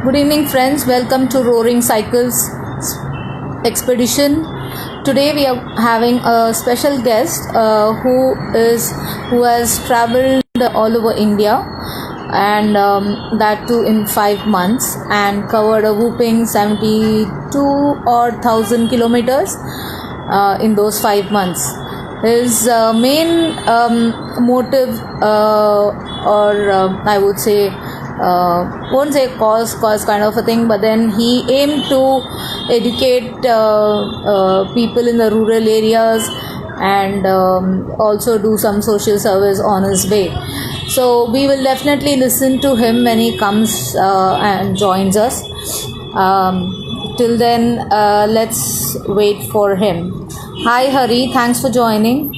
Good evening, friends. Welcome to Roaring Cycles Expedition. Today we are having a special guest who has traveled all over India, and that too in 5 months, and covered a whooping 72 or 1,000 kilometers in those 5 months. His main motive, or I would say, won't say cause kind of a thing, but then he aimed to educate people in the rural areas, and also do some social service on his way. So we will definitely listen to him when he comes and joins us. Till then, let's wait for him. Hi Hari, thanks for joining.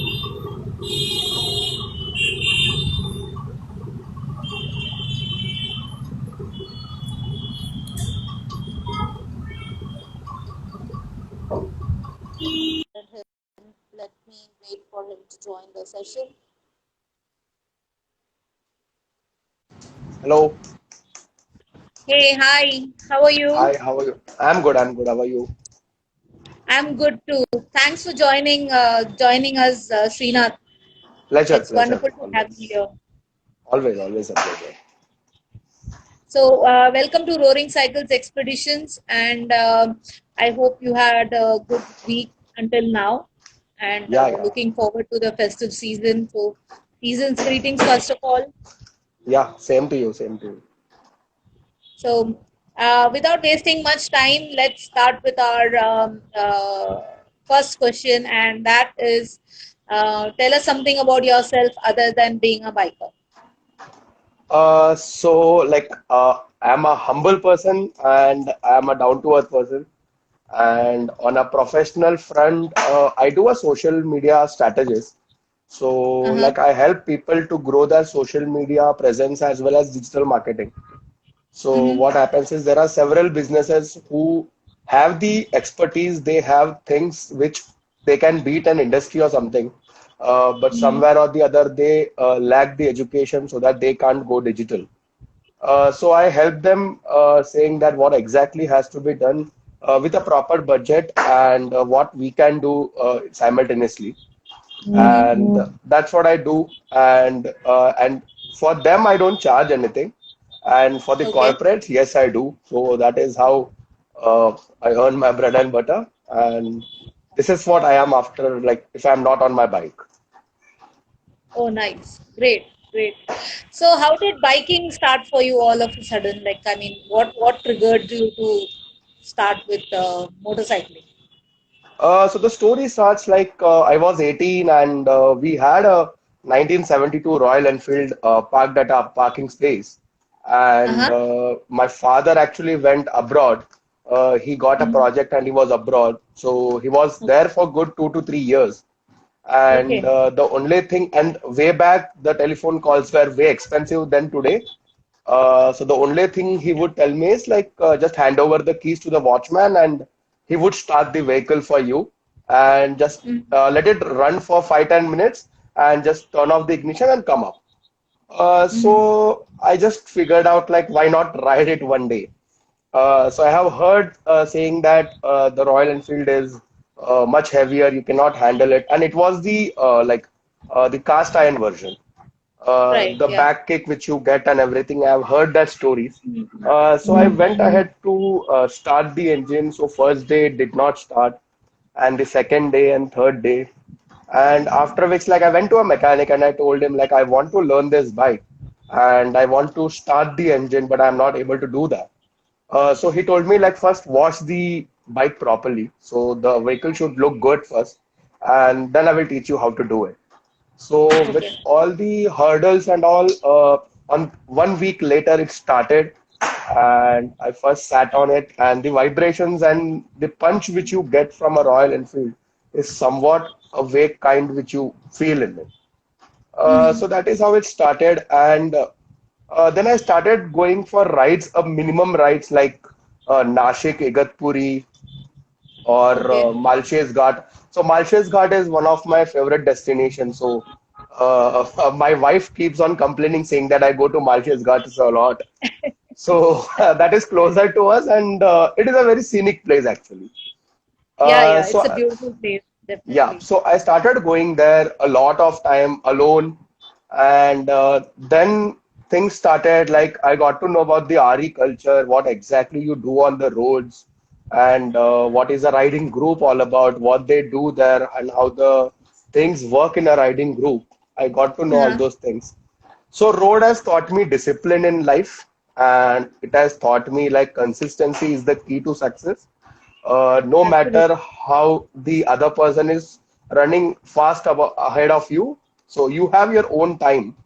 Let me wait for him to join the session. Hello. Hey, hi. How are you? Hi, how are you? I'm good. I'm good. How are you? I'm good too. Thanks for joining us, Srinath. Pleasure, It's pleasure. wonderful to have you Always. here. Always a pleasure. So, welcome to Roaring Cycles Expeditions, and I hope you had a good week until now, and Yeah, yeah. looking forward to the festive season. So, season's greetings first of all. Yeah, same to you, same to you. So, without wasting much time, let's start with our first question, and that is, tell us something about yourself other than being a biker. I'm a humble person and I'm a down-to-earth person. And on a professional front, I do a social media strategist. So, Uh-huh. I help people to grow their social media presence as well as digital marketing. So Mm-hmm. what happens is there are several businesses who have the expertise, they have things which they can beat an industry or something, but Mm-hmm. somewhere or the other they lack the education so that they can't go digital. So I help them saying that what exactly has to be done with a proper budget and what we can do simultaneously, and that's what I do. And for them, I don't charge anything, and for the Okay. corporates, yes, I do. So that is how I earn my bread and butter, and this is what I am after. Like if I'm not on my bike. Oh, nice. Great, great. So, how did biking start for you all of a sudden? Like, I mean, what triggered you to start with motorcycling? So the story starts I was 18 and we had a 1972 Royal Enfield parked at our parking space. And Uh-huh. my father actually went abroad. He got a Mhm. project and he was abroad. So he was there for good 2 to 3 years. And Okay. the only thing, and way back, the telephone calls were way expensive than today. So the only thing he would tell me is just hand over the keys to the watchman and he would start the vehicle for you and just Mhm. let it run for 5-10 minutes and just turn off the ignition and come up. Mhm. So I just figured out why not ride it one day. So I have heard saying that the Royal Enfield is much heavier, you cannot handle it, and it was the cast iron version, Right. the Yeah. back kick which you get and everything. I've heard that stories. Mhm. So I went ahead to start the engine. So first day it did not start, and the second day and third day, and after which I went to a mechanic and I told him I want to learn this bike and I want to start the engine, but I'm not able to do that. So he told me first wash the bike properly, so the vehicle should look good first, and then I will teach you how to do it. So with Okay. all the hurdles and all, on 1 week later it started, and I first sat on it, and the vibrations and the punch which you get from a Royal Enfield is somewhat a wake kind which you feel in it. So that is how it started, and then I started going for rides, minimum rides Nashik, Igatpuri, or Okay. Malshes Ghat. So Malshes Ghat is one of my favorite destinations. So my wife keeps on complaining, saying that I go to Malshes Ghat a lot. So that is closer to us, and it is a very scenic place actually. Yeah, Uh, yeah, so it's a beautiful place, yeah, definitely. so I started going there a lot of time alone, and then things started like I got to know about the RE culture, what exactly you do on the roads, and what is a riding group all about, what they do there, and how the things work in a riding group. I got to know all Uh-huh. those things. So road has taught me discipline in life, and it has taught me like consistency is the key to success. No matter Absolutely how the other person is running fast ahead of you, so you have your own time,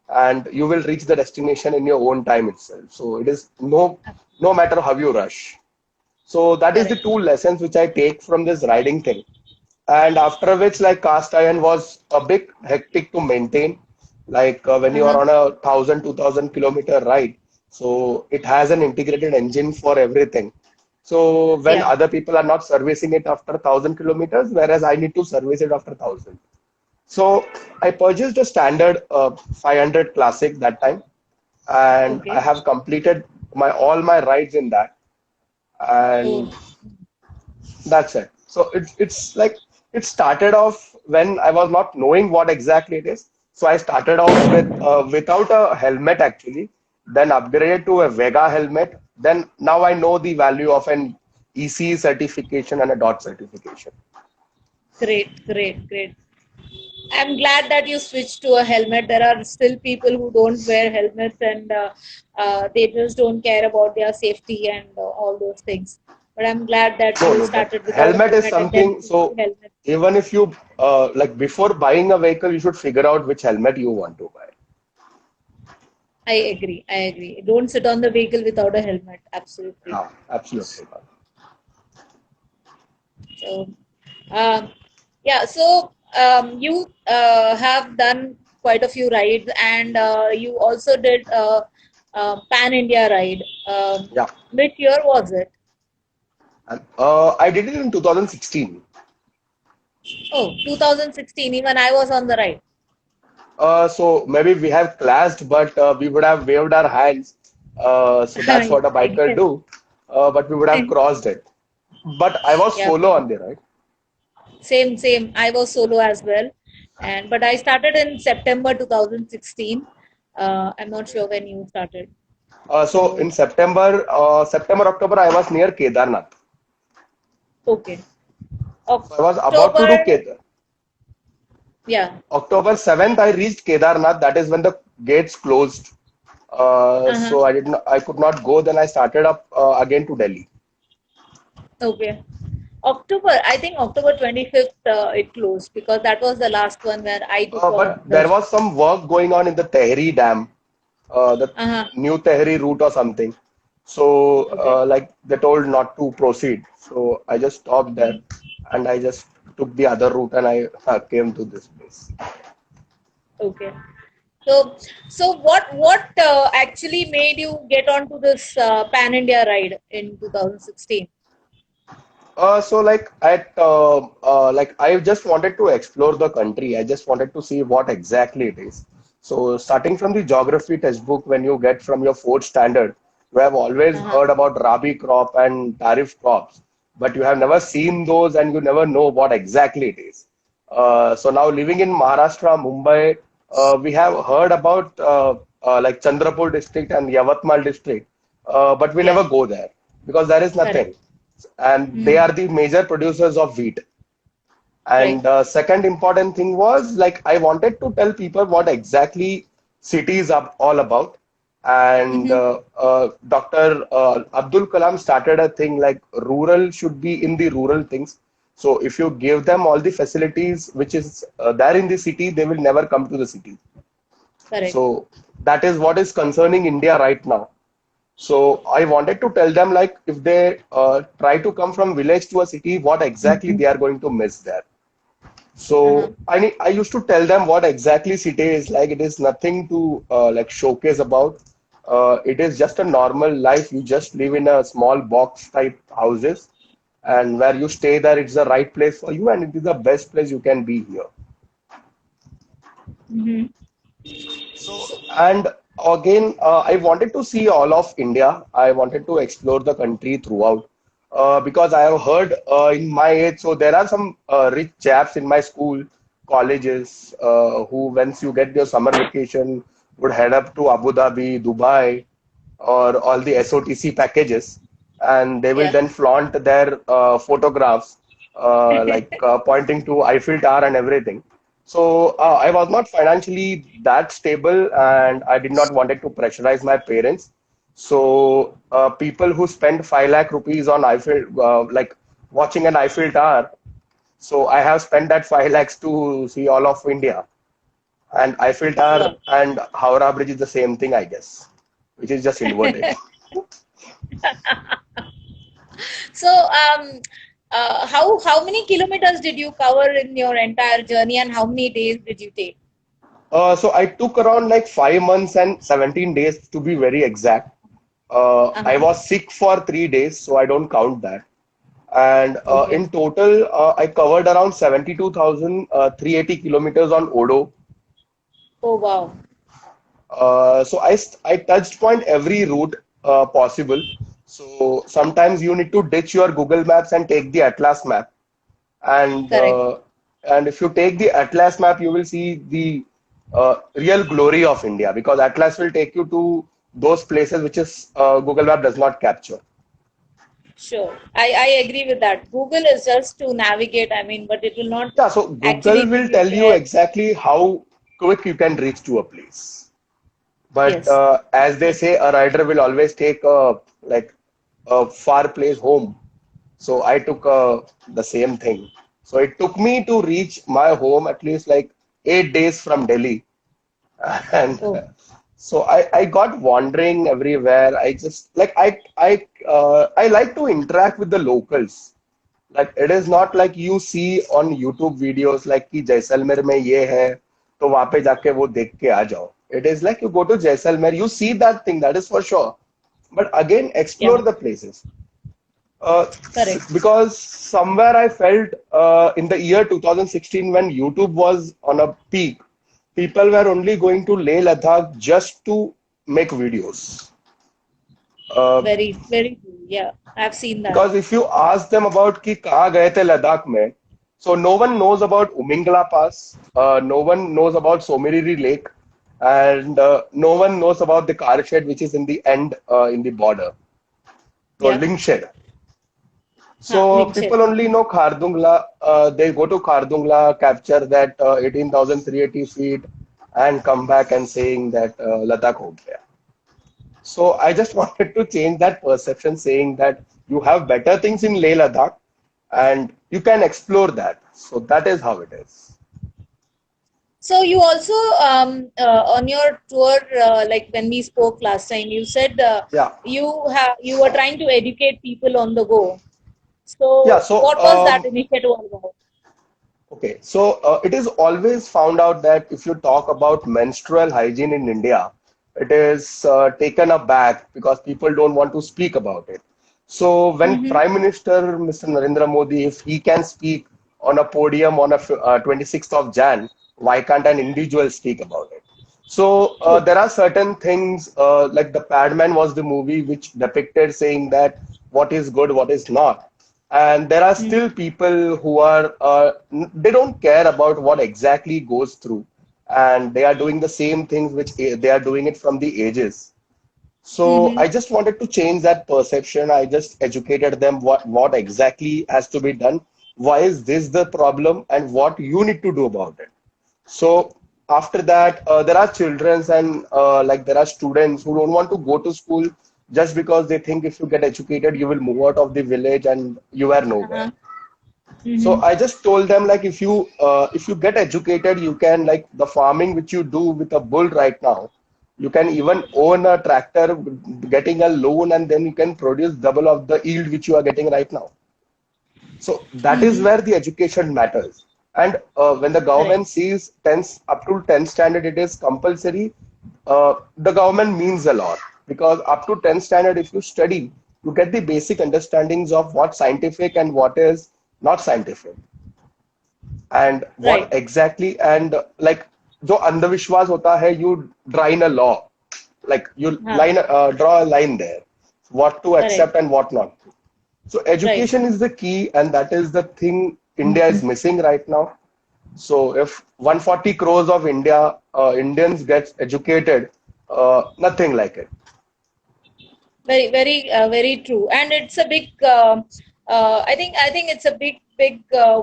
and you will reach the destination in your own time itself. So it is no matter how you rush. So that is the correct. two lessons which I take from this riding thing. And after which, like cast iron was a bit hectic to maintain. Like when you are Uh-huh. on a 1,000 to 2,000 kilometer ride, so it has an integrated engine for everything. So when Yeah. other people are not servicing it after 1,000 kilometers, whereas I need to service it after 1,000. So I purchased a standard 500 Classic that time, and I Okay. have completed my all my rides in that, Oh, and that's it. So it's like it started off when I was not knowing what exactly it is. So I started off with without a helmet actually, then upgraded to a Vega helmet. Then now I know the value of an EC certification and a DOT certification. great, great, great. I'm glad that you switched to a helmet. There are still people who don't wear helmets and they just don't care about their safety and all those things. But I'm glad that No, you no, but started without a helmet is helmet and then something. switched to So helmet. even if you like before buying a vehicle, you should figure out which helmet you want to buy. I agree. I agree. Don't sit on the vehicle without a helmet. Absolutely. Yeah, absolutely. So, um, yeah. So you have done quite a few rides, and you also did Pan India ride. Yeah, Which year was it? and I did it in 2016. Oh, 2016. Even I was on the ride. So maybe we have clashed, but we would have waved our hands. So that's Yeah, what a I biker guess. do. But we would have crossed it. But I was Yeah, solo on there, right? same, same. I was solo as well, and but I started in September 2016. I'm not sure when you started. So So in September, October, I was near Kedarnath. okay, So I was about to do October. Kedar. Yeah. October 7th, I reached Kedarnath. That is when the gates closed. Uh-huh. So I could not go. Then I started up again to Delhi. Okay. October, I think October 25th it closed because that was the last one where I took But there darshan. was some work going on in the Tehri Dam, the Uh-huh. new Tehri route or something. So, Okay. like they told not to proceed. So I just stopped there, Mhm. and I just took the other route, and I came to this place. Okay. So, so what actually made you get onto this Pan India ride in 2016? So like I just wanted to explore the country. I just wanted to see what exactly it is. So starting from the geography textbook, when you get from your fourth standard, you have always Uh-huh. heard about Rabi crop and Tariff crops, but you have never seen those and you never know what exactly it is. So now living in Maharashtra, Mumbai, we have heard about like Chandrapur district and Yavatmal district, but we Yeah. never go there because there is Correct. nothing, and they Mm. are the major producers of wheat. Right. And second important thing was like I wanted to tell people what exactly cities are all about. And Mm-hmm. Dr. Abdul Kalam started a thing like rural should be in the rural things. So if you give them all the facilities which is there in the city, they will never come to the city. Correct. So that is what is concerning India right now. So I wanted to tell them like if they try to come from village to a city, what exactly they are going to miss there. Uh-huh. So I used to tell them what exactly city is like. It is nothing to like showcase about. It is just a normal life. You just live in a small box type houses, and where you stay there, it's the right place for you, and it is the best place you can be here. Mm-hmm. So and Again, I wanted to see all of India. I wanted to explore the country throughout because I have heard in my age, so there are some rich chaps in my school, colleges, who, once you get your summer vacation, would head up to Abu Dhabi, Dubai, or all the SOTC packages, and they will Yeah. then flaunt their photographs, pointing to Eiffel Tower and everything. So I was not financially that stable, and I did not wanted to pressurize my parents. So people who spend 5 lakh rupees on Eiffel, watching an Eiffel Tower. So I have spent that 5 lakhs to see all of India. And Eiffel Tower Wow. and Howrah Bridge is the same thing, I guess, which is just inverted. So, how many kilometers did you cover in your entire journey, and how many days did you take? So I took around like 5 months and 17 days to be very exact. I Uh-huh. was sick for 3 days, so I don't count that. And Okay. in total, I covered around 72,380 kilometers on Odo. Oh, wow. So I touched point every route possible. So sometimes you need to ditch your Google Maps and take the Atlas map. And Correct. if you take the Atlas map, you will see the real glory of India because Atlas will take you to those places which is Google Map does not capture. Sure. I agree with that. Google is just to navigate, I mean, but it will not Yeah, so actually Google give will you tell you where. exactly how quick you can reach to a place. But Yes. as they say, a rider will always take a far place home. So I took the same thing. So it took me to reach my home at least like 8 days from Delhi. And Oh, so I got wandering everywhere. I just like I like to interact with the locals. Like it is not like you see on YouTube videos like कि जैसलमेर में ये है तो वहां पे जाके वो देख के आ जाओ. It is like you go to Jaisalmer, you see that thing, that is for sure. But again, yeah, explore the places. Uh, correct. because somewhere I felt in the year 2016 when YouTube was on a peak, people were only going to Leh Ladakh just to make videos. Uh, Very, very true. Yeah, I've seen that. because if you ask them about कि कहाँ गए थे लद्दाख में, so no one knows about Umingla Pass, no one knows about Somiriri Lake, and no one knows about the car shed which is in the end in the border, so Yeah. Lingshed. Huh, So link share. people only know Khardungla. They go to Khardungla, capture that 18,380 feet, and come back and saying that Ladakh ho gaya. So I just wanted to change that perception, saying that you have better things in Leh Ladakh, and you can explore that. So that is how it is. So you also on your tour, like when we spoke last time, you said Yeah, you were trying to educate people on the go. yeah. So So what was that initiative all about? okay, so it is always found out that if you talk about menstrual hygiene in India, it is taken aback because people don't want to speak about it. So when Mm-hmm. Prime Minister Mr. Narendra Modi, if he can speak on a podium on a 26th of Jan, why can't an individual speak about it? So True. there are certain things like the Padman was the movie which depicted saying that what is good, what is not. And there are Mm-hmm. still people who are they don't care about what exactly goes through, and they are doing the same things which they are doing it from the ages. So Mm-hmm. I just wanted to change that perception. I just educated them what exactly has to be done. Why is this the problem, and what you need to do about it? So after that, there are children and there are students who don't want to go to school just because they think if you get educated, you will move out of the village and you are nowhere. Uh-huh. So Mm-hmm. I just told them like if you get educated, you can like the farming which you do with a bull right now. You can even own a tractor, getting a loan, and then you can produce double of the yield which you are getting right now. So that is Mm-hmm. where the education matters. And when the Correct. government sees 10th up to 10th standard, it is compulsory. The government means a lot because up to 10th standard, if you study, you get the basic understandings of what scientific and what is not scientific, and what Right. exactly and like जो अंधविश्वास होता है, you draw in a law. like you Huh. draw a line there, what to Correct. accept and what not. So Right. education is the key, and that is the thing India is missing right now. So if 140 crores of Indians gets educated, nothing like it. Very true. And it's a big. I think it's a big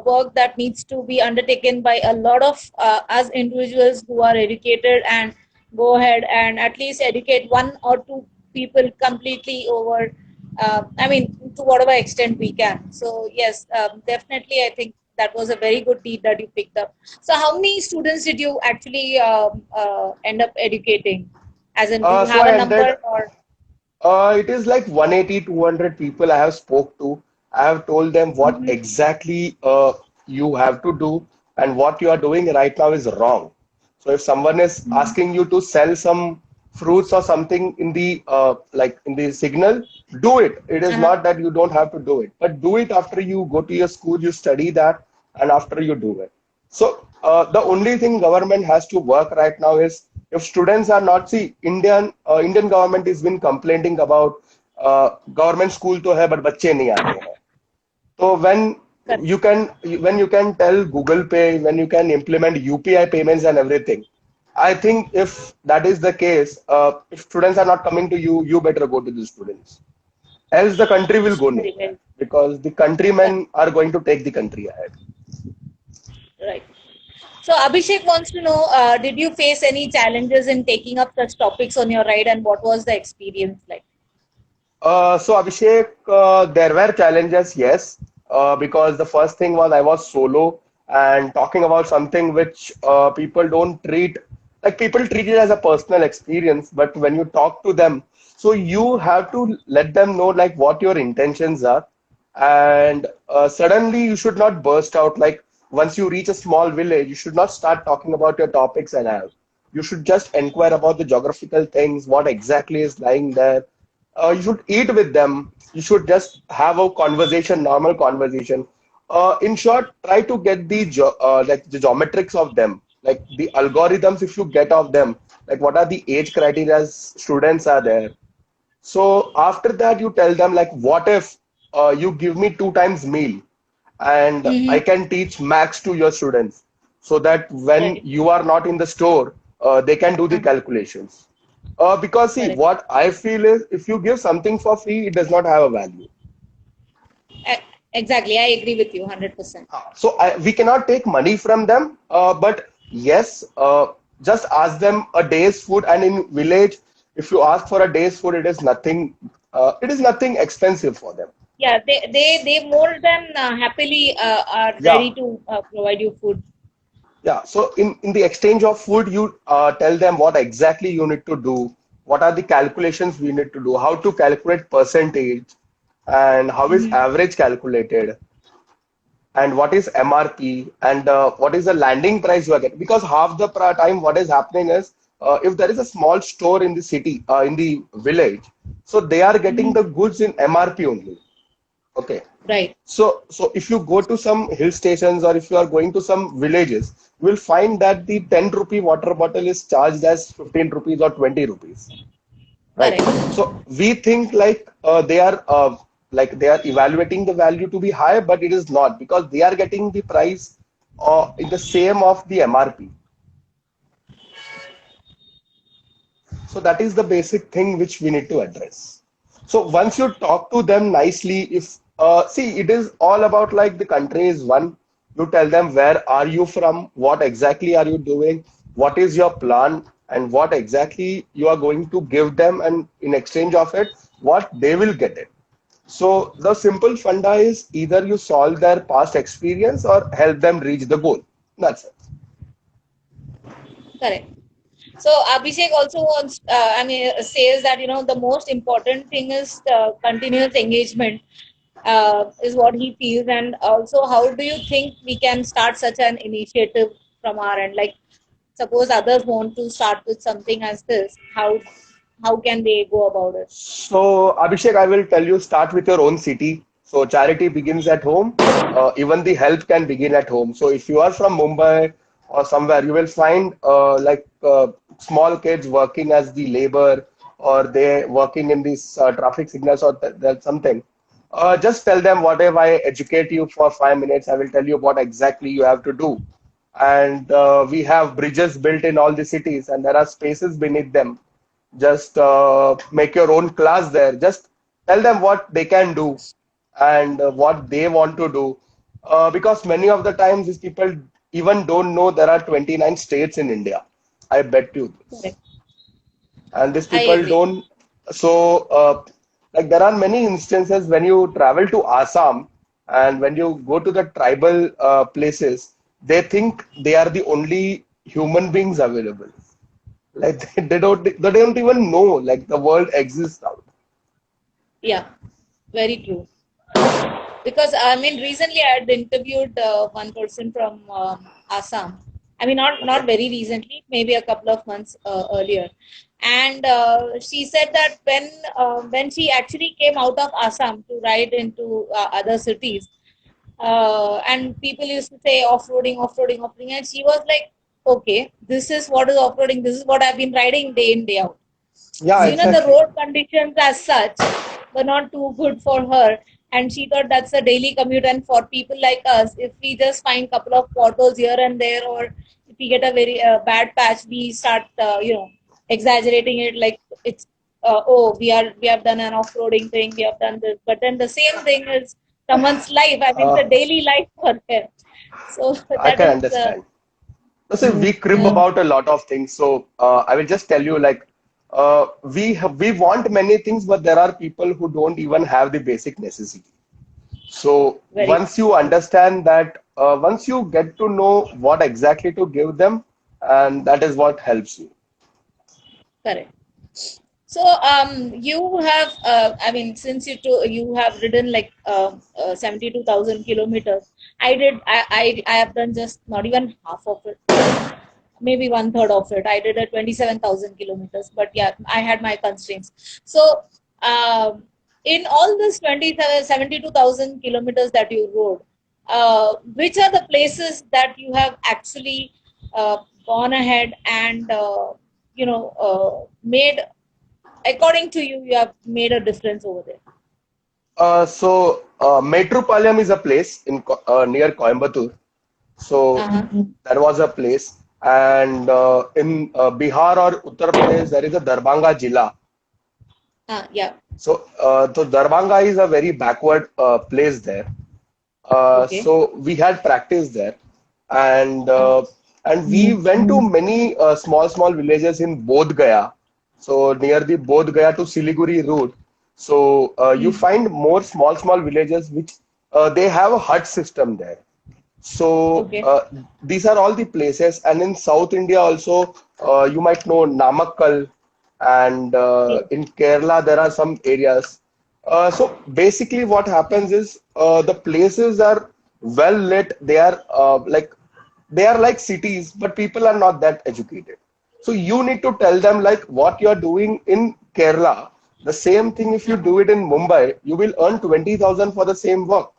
work that needs to be undertaken by a lot of us individuals who are educated and go ahead and at least educate one or two people completely over. I mean, to whatever extent we can. So yes, definitely, I think that was a very good deed that you picked up. So how many students did you actually end up educating? As in, do you So have I a ended. number or? It is like 180, 200 people I have spoke to. I have told them what Mhm. exactly you have to do and what you are doing right now is wrong. So if someone is Mhm. asking you to sell some fruits or something in the like in the signal, do it. It is Uh-huh. not that you don't have to do it, but do it after you go to your school, you study that, and after you do it. So the only thing government has to work right now is if students are not see Indian government has been complaining about government school तो है but बच्चे नहीं आते हैं. So Correct. when you can tell Google Pay, when you can implement UPI payments and everything, I think if that is the case, if students are not coming to you, you better go to the students. Else the country will go Very nowhere well. because the Correct. countrymen are going to take the country ahead. Right. So Abhishek wants to know, did you face any challenges in taking up such topics on your ride, and what was the experience like? So Abhishek, there were challenges, yes, because the first thing was I was solo and talking about something which people don't treat, like people treat it as a personal experience, but when you talk to them, so you have to let them know like what your intentions are, and suddenly you should not burst out like once you reach a small village, you should not start talking about your topics and all. You should just inquire about the geographical things, what exactly is lying there. You should eat with them. You should just have a conversation, normal conversation. In short, try to get like the geometrics of them, like the algorithms. If you get of them, like what are the age criteria students are there. So after that, you tell them like, what if you give me 2 times meal, and I Mm-hmm. can teach max to your students, so that when Right. you are not in the store, they can do the Uh-huh. calculations. Because see, Correct. what I feel is if you give something for free, it does not have a value. E- Exactly. I agree with you 100%. So we cannot take money from them, but yes, just ask them a day's food. And in village, if you ask for a day's food, it is nothing. It is nothing expensive for them. Yeah, they more than happily are Yeah, ready to provide you food. yeah. So in the exchange of food, you tell them what exactly you need to do, what are the calculations we need to do, how to calculate percentage, and how is Mm-hmm. average calculated, and what is MRP, and what is the landing price you are getting. Because half the time, what is happening is if there is a small store in the city, in the village, so they are getting Mm-hmm. the goods in MRP only. Okay. Right. So if you go to some hill stations or if you are going to some villages, you will find that the 10 rupee water bottle is charged as 15 rupees or 20 rupees. Right. Correct. So we think like they are evaluating the value to be high, but it is not because they are getting the price in the same of the MRP. So that is the basic thing which we need to address. So once you talk to them nicely, if see, it is all about like the country is one. You tell them where are you from, what exactly are you doing, what is your plan, and what exactly you are going to give them, and in exchange of it, what they will get it. So the simple funda is either you solve their past experience or help them reach the goal. That's it. Correct. So Abhishek also wants, says that the most important thing is continuous engagement is what he feels, and also how do you think we can start such an initiative from our end? Like, suppose others want to start with something as this, how can they go about it? So, Abhishek, I will tell you start with your own city. So, charity begins at home. Even the help can begin at home. So, if you are from Mumbai or somewhere, you will find small kids working as the labor. or they working in these traffic signals or that something, just tell them what if I educate you for 5 minutes, I will tell you what exactly you have to do. And we have bridges built in all the cities, and there are spaces beneath them. Just make your own class there. Just tell them what they can do and what they want to do. Because many of the times these people even don't know there are 29 states in India. I bet you this. Correct. And these I people agree. don't. So, like there are many instances when you travel to Assam and when you go to the tribal places, they think they are the only human beings available. Like they don't even know like the world exists out. Yeah, very true. Because I mean, recently I had interviewed one person from Assam. I mean, not Okay. very recently, maybe a couple of months earlier, and she said that when she actually came out of Assam to ride into other cities, and people used to say off-roading, off-roading, off-roading, and she was like, "Okay, this is what is off-roading. This is what I've been riding day in day out." Yeah, So, the exactly. road conditions as such were not too good for her. And she thought that's a daily commute. And for people like us, if we just find a couple of potholes here and there, or if we get a very bad patch, we start, exaggerating it like it's, oh, we have done an off-roading thing, we have done this. But then the same thing is someone's life. I mean, Uh, the daily life for them. So I that can is, understand. So we crib Yeah. about a lot of things. So I will just tell you, like, we want many things, but there are people who don't even have the basic necessity. So very once you understand that, once you get to know what exactly to give them, and that is what helps you. correct. So, you have, I mean, since you have ridden like 72,000 kilometers, I have done just not even half of it, maybe one third of it. I did a 27,000 kilometers, but yeah, I had my constraints. So, in all this 72,000 kilometers that you rode, which are the places that you have actually gone ahead and, made, according to you, you have made a difference over there? Metropolium is a place in near Coimbatore. So Uh-huh. that was a place. And in Bihar or Uttar Pradesh, there is a Darbhanga Jilla. Yeah. So Darbhanga is a very backward place there. Okay. So we had practice there, and Uh-huh. we went to many small villages in Bodh Gaya. So near the Bodh Gaya to Siliguri route. So you Hmm. find more small villages which they have a hut system there. So Okay. these are all the places, and in South India also, you might know Namakkal, and Yes. in Kerala there are some areas. So basically, what happens is the places are well lit. They are like cities, but people are not that educated. So you need to tell them like what you're doing in Kerala. The same thing if you Uh-huh. do it in Mumbai, you will earn 20,000 for the same work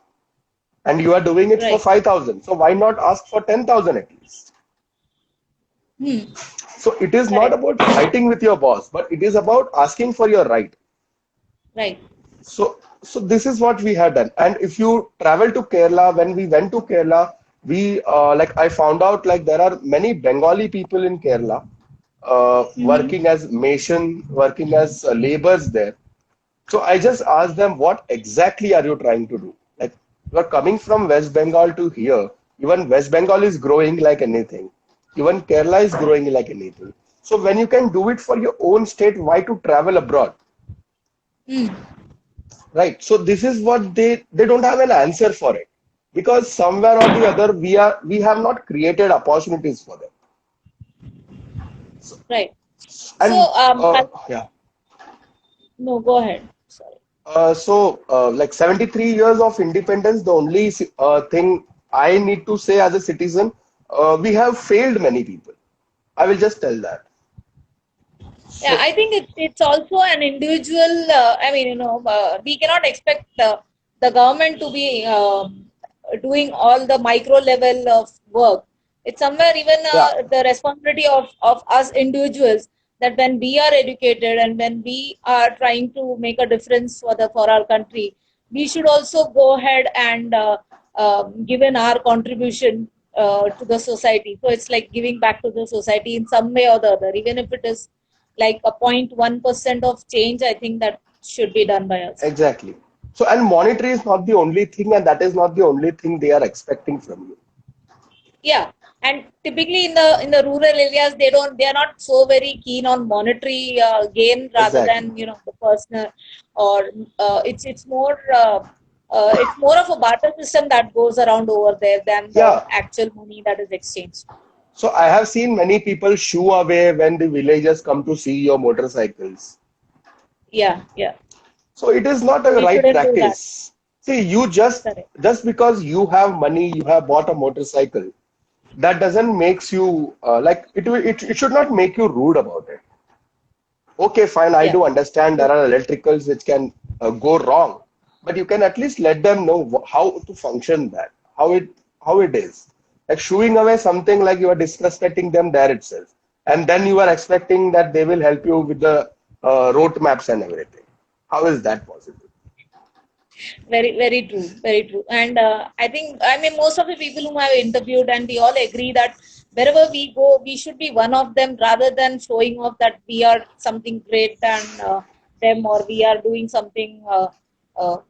and you are doing it for Right. 5,000. So why not ask for 10,000 at least? Hmm. So it is not Correct. about fighting with your boss, but it is about asking for your right. Right. So this is what we have done. And if you travel to Kerala, when we went to Kerala, we like I found out like there are many Bengali people in Kerala Mm-hmm. working as mason, working as laborers there. So I just asked them, what exactly are you trying to do? Like you are coming from West Bengal to here. Even West Bengal is growing like anything. Even Kerala is growing like anything. So when you can do it for your own state, why to travel abroad? Hmm. Right. So this is what they don't have an answer for it. Because somewhere or the other we have not created opportunities for them. So, Right. So, and yeah. no, go ahead. Sorry. Like 73 years of independence, the only thing I need to say as a citizen, we have failed many people. I will just tell that. Yeah, So, I think it's also an individual. I mean, we cannot expect the government to be doing all the micro level of work. It's somewhere even yeah, the responsibility of us individuals that when we are educated and when we are trying to make a difference for our country, we should also go ahead and give in our contribution to the society. So it's like giving back to the society in some way or the other, even if it is like a 0.1% of change. I think that should be done by us. Exactly. So, and monetary is not the only thing, and that is not the only thing they are expecting from you. Yeah, and typically in the rural areas, they are not so very keen on monetary gain rather Exactly. than the personal, or it's more of a barter system that goes around over there than the Yeah. actual money that is exchanged. So I have seen many people shoo away when the villagers come to see your motorcycles. Yeah, yeah, So it is not a we right shouldn't do that. practice. See, you Correct. just because you have money, you have bought a motorcycle, that doesn't makes you like it should not make you rude about it. Okay, fine, I Yeah. do understand there are electricals which can go wrong, but you can at least let them know how to function that, how it is. Like shooing away something like you are disrespecting them there itself, and then you are expecting that they will help you with the road maps and everything. How is that possible? Very, very true, very true. And I mean, most of the people whom I've interviewed, and we all agree that wherever we go, we should be one of them rather than showing off that we are something great than them, or we are doing something,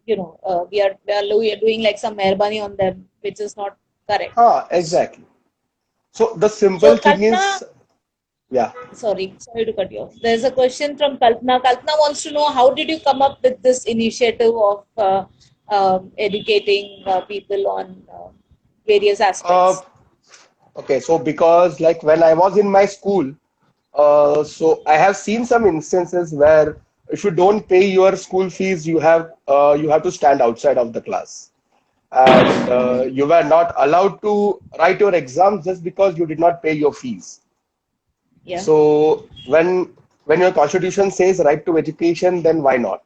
we are doing like some mehrbani on them, which is not correct. Exactly. So the simple So, thing Kalpana, is, yeah. sorry to cut you off. There's a question from Kalpana. Kalpana wants to know, how did you come up with this initiative of educating people on various Uh, aspects? okay, so because like when I was in my school, so I have seen some instances where if you don't pay your school fees, you have to stand outside of the class, and you were not allowed to write your exams just because you did not pay your fees. Yeah. So when your constitution says right to education, then why not?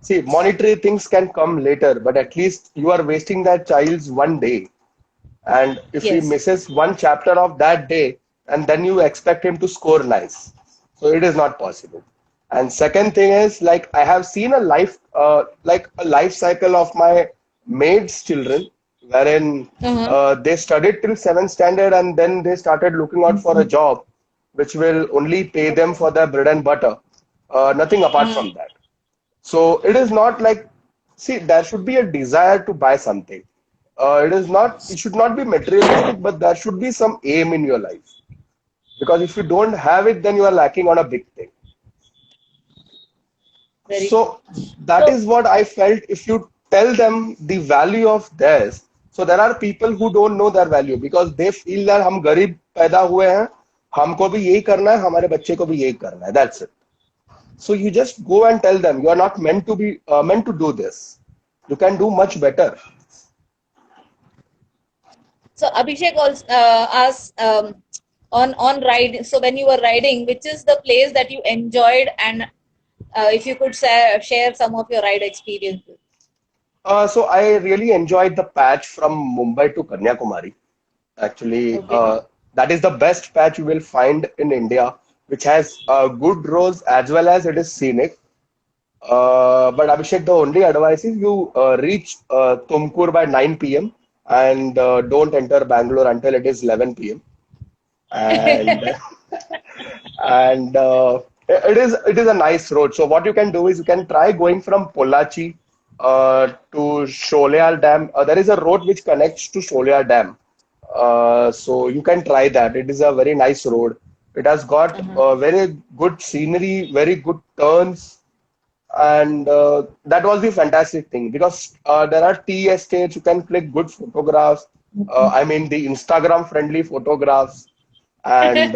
See, monetary things can come later, but at least you are wasting that child's one day. And if he Yes. misses one chapter of that day, and then you expect him to score nice. So it is not possible. And second thing is like I have seen like a life cycle of my maid's children, wherein Uh-huh. they studied till seventh standard and then they started looking out for a job which will only pay them for their bread and butter. Nothing apart Uh-huh. from that. So it is not like, see, there should be a desire to buy something. It should not be materialistic, but there should be some aim in your life. Because if you don't have it, then you are lacking on a big thing. Very true. So that So, is what I felt. If you tell them the value of theirs, so there are people who don't know their value because they feel that हम गरीब पैदा हुए हैं, हमको भी यही करना है, हमारे बच्चे को भी यही करना है. That's it. So you just go and tell them you are not meant to do this. You can do much better. so Abhishek also asked on ride. So when you were riding, which is the place that you enjoyed, and if you could share some of your ride experiences. So I really enjoyed the patch from Mumbai to Kanyakumari. Actually, Okay. that is the best patch you will find in India, which has good roads as well as it is scenic. But Abhishek, the only advice is you reach Tumkur by 9 p.m. and don't enter Bangalore until it is 11 p.m. And it is a nice road. So what you can do is you can try going from Pollachi to Sholayar Dam. There is a road which connects to Sholayar Dam. So you can try that. It is a very nice road. It has got Uh-huh. very good scenery, very good turns, and that was the fantastic thing because there are tea estates. You can click good photographs. I mean the Instagram friendly photographs, and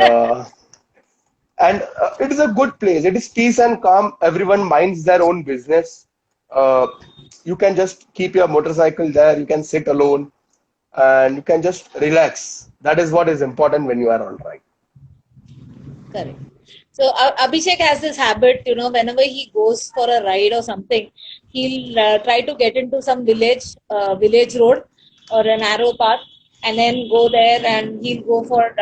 it is a good place. It is peace and calm. Everyone minds their own business. Uh, you can just keep your motorcycle there. You can sit alone, and you can just relax. That is what is important when you are on ride. Correct. So Abhishek has this habit, whenever he goes for a ride or something, he'll try to get into some village road or a narrow path, and then go there, and he'll go for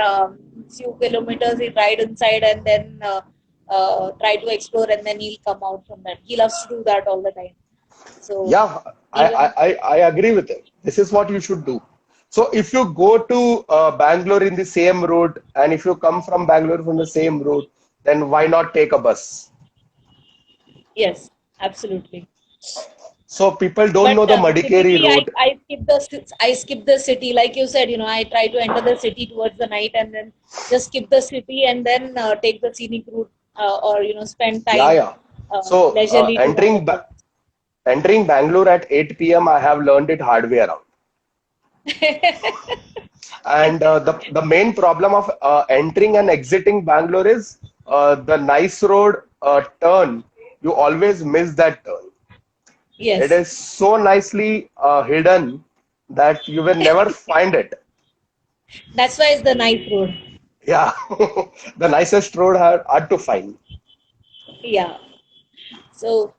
few kilometers, he'll ride inside and then try to explore, and then he'll come out from that. He loves to do that all the time. So Yeah, even I agree with it. This is what you should do. So if you go to Bangalore in the same route, and if you come from Bangalore from the same route, then why not take a bus? yes, absolutely. So people don't But know the Madikeri typically, route. I skip the city, like you said. I try to enter the city towards the night, and then just skip the city, and then take the scenic route, or spend Yeah, time yeah. So leisurely to other places. entering Bangalore at 8 p.m., I have learned it hard way around. And the main problem of entering and exiting Bangalore is the nice road turn. You always miss that turn. It Yes, is so nicely hidden that you will never find it. that's why it's the nice road. Yeah, the nicest road hard to find. Yeah. So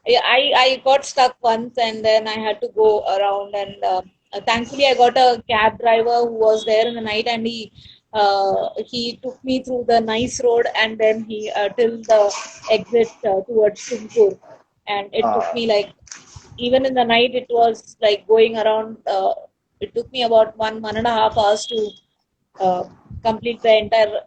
yeah, I got stuck once, and then I had to go around, and thankfully I got a cab driver who was there in the night, and he took me through the nice road, and then he till the exit towards Tumkur, and it took Uh, me like, even in the night, it was like going around. It took me about 1.5 hours to uh, complete the entire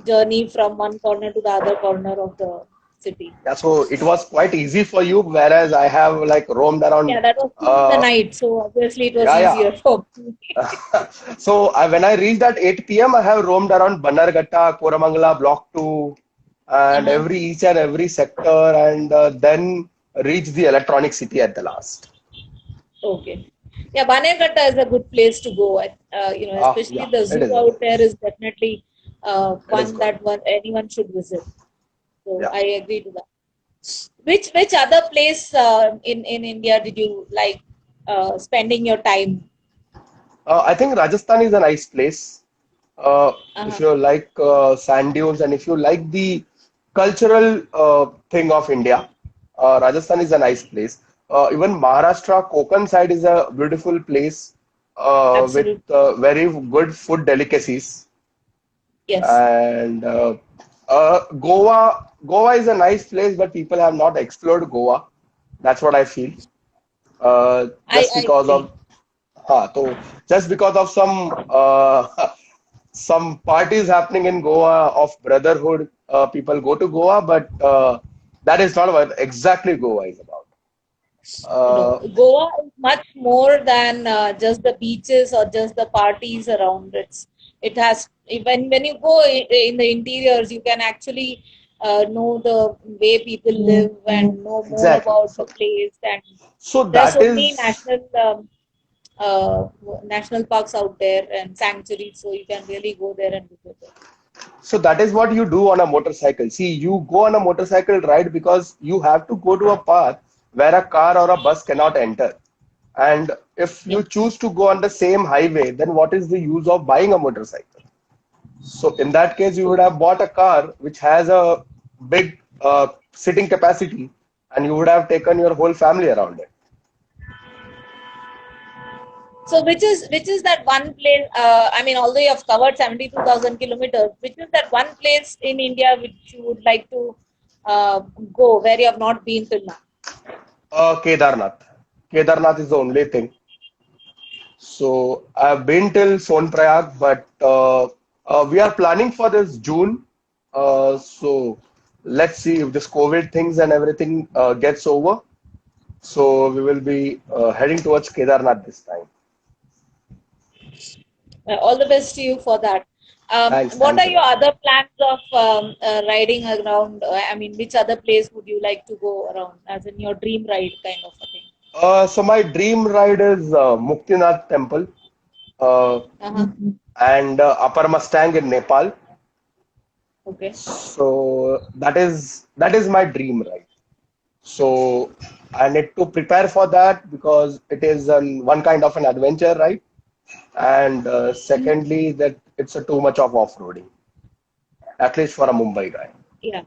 journey from one corner to the other corner of the city. yeah, so it was quite easy for you, whereas I have like roamed around. Yeah, that was still in the Uh, night, so obviously it was yeah, easier yeah. for me. So when I reached at 8 p.m., I have roamed around Bannerghatta, Koramangala, Block 2, and Uh-huh. each and every sector, and then reached the electronic city at the last. Okay. Yeah, Banerghatta is a good place to go. Ah, Especially yeah, the it zoo is, it out there is. is definitely It is one good. that anyone should visit. So Yeah. I agree to that. Which other place in India did you like spending your time? I think Rajasthan is a nice place. If Uh-huh. you like sand dunes and if you like the cultural thing of India, Rajasthan is a nice place. Even Maharashtra, Konkan side is a beautiful place with Absolutely. very good food delicacies. Yes. And Goa is a nice place, but people have not explored Goa. That's what I feel. Just I because agree. of so just because of some some parties happening in Goa of brotherhood, people go to Goa, but that is not what exactly Goa is about. No, Uh, Goa is much more than just the beaches or just the parties around. It has, when you go in the interiors, you can actually know the way people live and know more exactly. about the place. And So there are that so many is uh, national parks out there and sanctuaries, so you can really go there and visit it. that is what you do on a motorcycle. See, you go on a motorcycle ride because you have to go to a path where a car or a bus cannot enter. And if Yeah. you choose to go on the same highway, then what is the use of buying a motorcycle? So in that case, you would have bought a car which has a big sitting capacity, and you would have taken your whole family around it. So which is that one place? I mean, although you have covered 72,000 kilometers, which is that one place in India which you would like to uh, go where you have not been till now? Kedarnath. Kedarnath is the only thing. So I've been till Sonprayag, but we are planning for this June. So let's see if this COVID things and everything gets over. So we will be heading towards Kedarnath this time. All the best to you for that. What Thanks are a your lot. other plans of riding around? I mean, which other place would you like to go around, as in your dream ride kind of a thing? So my dream ride is Muktinath Temple uh, Uh-huh. and Upper Mustang in Nepal. Okay. So that is my dream ride. So I need to prepare for that because it is one kind of an adventure ride, and secondly that it's a too much of off-roading, at least for a Mumbai guy. Yeah.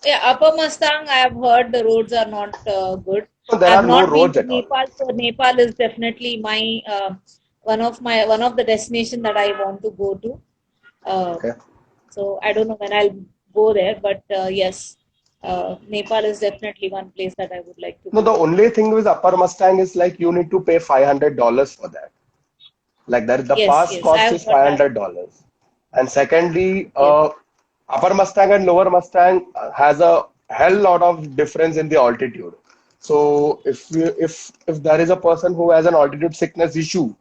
Yeah, Upper Mustang, I have heard the roads are not good. So there I've are no not been roads to at all. Nepal, so Nepal is definitely my one of the destination that I want to go to. Uh, Okay. so I don't know when I'll go there, but yes, Nepal is definitely one place that I would like to No, go the to. only thing with Upper Mustang is like you need to pay $500 for that. Like that, the Yes, pass yes, I cost have is heard that. $500. And secondly, Yes, Upper Mustang and Lower Mustang has a hell lot of difference in the altitude. So if there is a person who has an altitude sickness issue,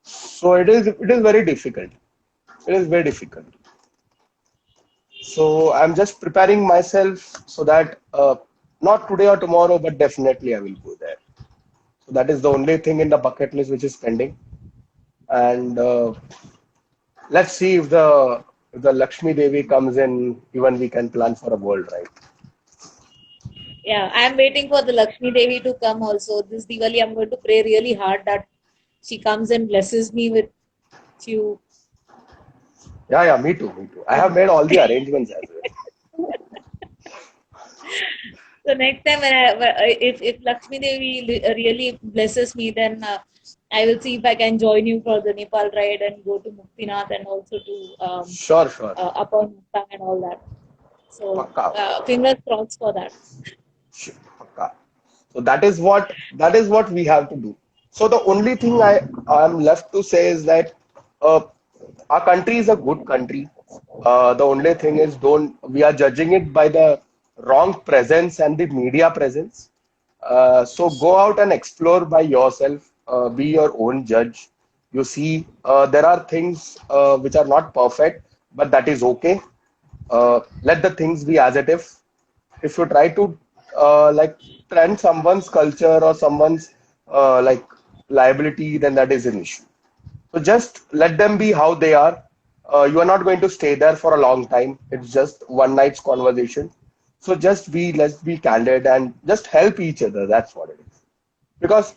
so it is very difficult. It is very difficult. So I'm just preparing myself so that not today or tomorrow, but definitely I will go there. So that is the only thing in the bucket list which is pending. And let's see if the Lakshmi Devi comes in, even we can plan for a world ride. yeah, I'm waiting for the Lakshmi Devi to come also. This Diwali, I'm going to pray really hard that she comes and blesses me with few. Yeah, yeah, me too, me too. I have made all the arrangements as well. So next time if Lakshmi Devi really blesses me, then I will see if I can join you for the Nepal ride and go to Muktinath and also to Sure, sure. Upper Mustang and all that. So Pakka. fingers crossed for that. Pakka. So that is what we have to do. So the only thing I'm left to say is that uh, our country is a good country. The only thing is don't we are judging it by the wrong presence and the media presence. So go out and explore by yourself. Be your own judge. You see, there are things which are not perfect, but that is okay. Let the things be as it is. If you try to like trend someone's culture or someone's like liability, then that is an issue. So just let them be how they are. You are not going to stay there for a long time. It's just one night's conversation. So let's be candid and just help each other. That's what it is. Because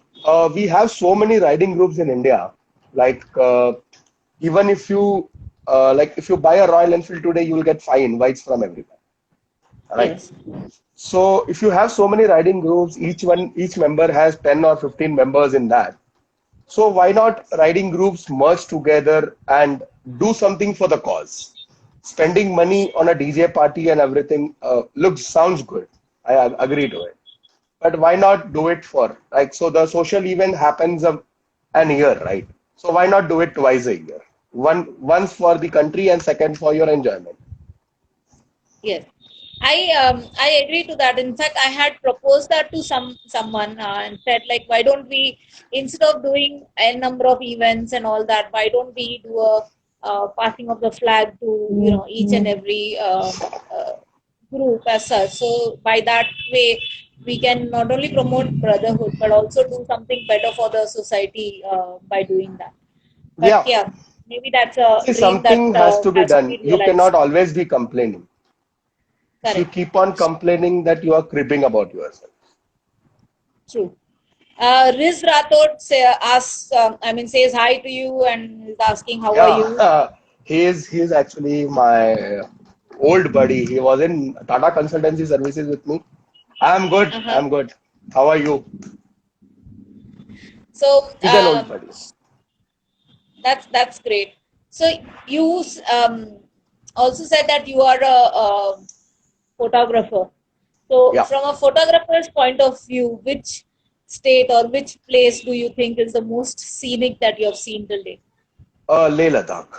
we have so many riding groups in India. Like even if you buy a Royal Enfield today, you will get 5 invites from everyone. Right. Yes. So if you have so many riding groups, each member has 10 or 15 members in that. So why not riding groups merge together and do something for the cause? Spending money on a DJ party and everything sounds good. I agree to it. But why not do it for like so the social event happens an year, right? So why not do it twice a year? Once for the country and second for your enjoyment. Yes, I agree to that. In fact, I had proposed that to someone and said like, why don't we instead of doing a number of events and all that, why don't we do a passing of the flag to each and every group as such. So by that way, we can not only promote brotherhood but also do something better for the society by doing that. But Yeah. yeah, maybe that's a See, dream that something has to be has to be done. You realized. cannot always be complaining. If you Correct. keep on complaining that you are cribbing about yourself. True. Riz Rathod says hi to you and is asking how are you. Yeah, he is actually my old buddy. He was in Tata Consultancy Services with me. I'm good. Uh-huh. I'm good. How are you? So He's an old buddy. that's great. So you also said that you are a photographer. So Yeah. from a photographer's point of view, which state or which place do you think is the most scenic that you have seen till date? Leh Ladakh.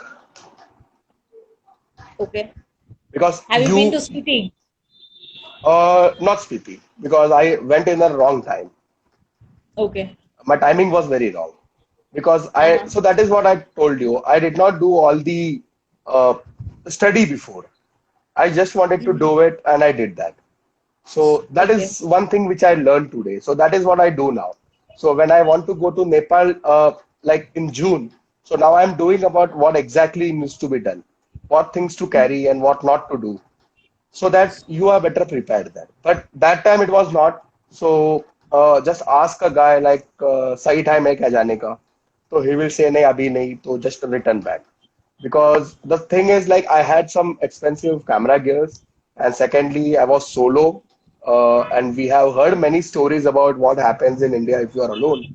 Okay. Because Have you been to Spiti? not Spiti, because I went in the wrong time. Okay. My timing was very wrong. Because Uh-huh. so that is what I told you. I did not do all the uh, study before. I just wanted to Mhm. do it and I did that. So that Okay. is one thing which I learned today. So that is what I do now. So when I want to go to Nepal, like in June, so now I'm doing about what exactly needs to be done, what things to carry and what not to do, so that you are better prepared then. But that time it was not. So just ask a guy like, सही time है क्या जाने का? So he will say नहीं अभी नहीं, तो just return back. Because the thing is like I had some expensive camera gears, and secondly I was solo, and we have heard many stories about what happens in India if you are alone.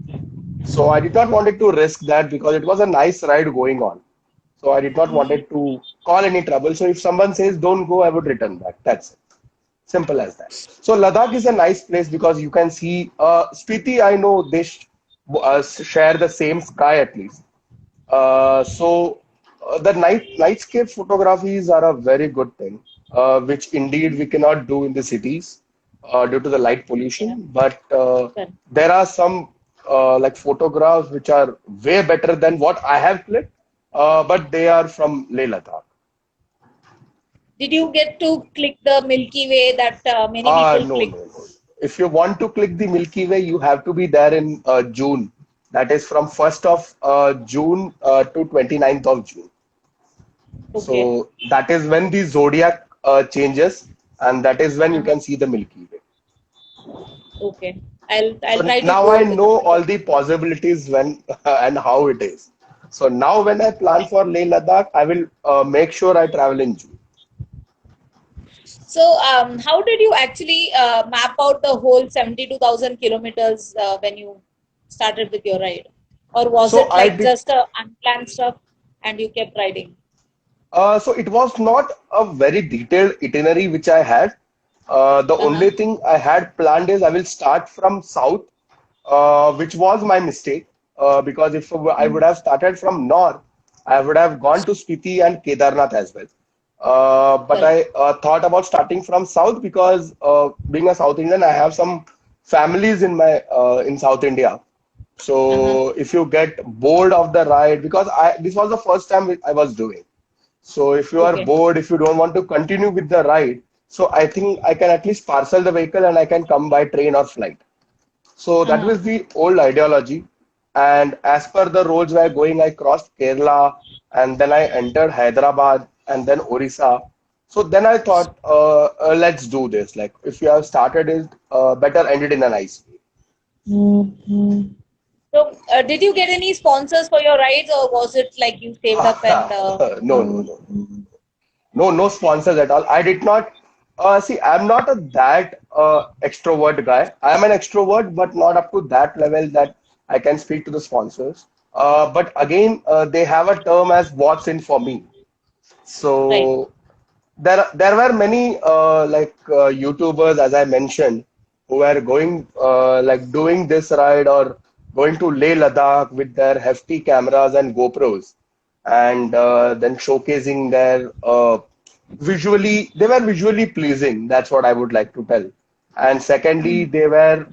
So I did not wanted to risk that because it was a nice ride going on. So I did not Mhm. wanted to call any trouble. So if someone says don't go, I would return back. That's it. Simple as that. So Ladakh is a nice place because you can see Spiti. I know they share the same sky at least. The nightscape photographies are a very good thing, which indeed we cannot do in the cities due to the light Yeah. pollution. But Correct. there are some like photographs which are way better than what I have clicked, but they are from Leh Ladakh. Did you get to click the Milky Way that many people No, click? no, no. If you want to click the Milky Way, you have to be there in June. That is from 1st of June to 29th of June. Okay. So that is when the zodiac changes, and that is when you Uh-huh. can see the Milky Way. Okay. I'll So try to now I go with the know month all of the June. possibilities when and how it is. So now when I plan for Leh Ladakh, I will make sure I travel in June. So, how did you actually map out the whole 72,000 kilometers when you started with your ride? Or was So it I like did. just a unplanned stuff and you kept riding? So it was not a very detailed itinerary which I had. The Uh-huh. only thing I had planned is I will start from south, which was my mistake. Because if I would Mhm. have started from north, I would have gone to Spiti and Kedarnath as well. But Correct. I thought about starting from south because being a South Indian, I have some families in South India. Uh-huh. So if you get bored of the ride, because I this was the first time I was doing. So if you are Okay. bored, if you don't want to continue with the ride, so I think I can at least parcel the vehicle and I can come by train or flight. So that Uh-huh. was the old ideology. And as per the roads were going, I crossed Kerala and then I entered Hyderabad and then Orissa. So then I thought, let's do this. Like if you have started it, better end it in a nice way. So, did you get any sponsors for your rides or was it like you saved up and No, no, no. No, no sponsors at all. I did not see. I'm not that extrovert guy. I'm an extrovert, but not up to that level that I can speak to the sponsors. But again, they have a term as "what's in for me." right? So there were many YouTubers, as I mentioned, who were going like doing this ride or going to Leh Ladakh with their hefty cameras and GoPros, and then showcasing their visually. They were visually pleasing. That's what I would like to tell. And secondly, Mhm. they were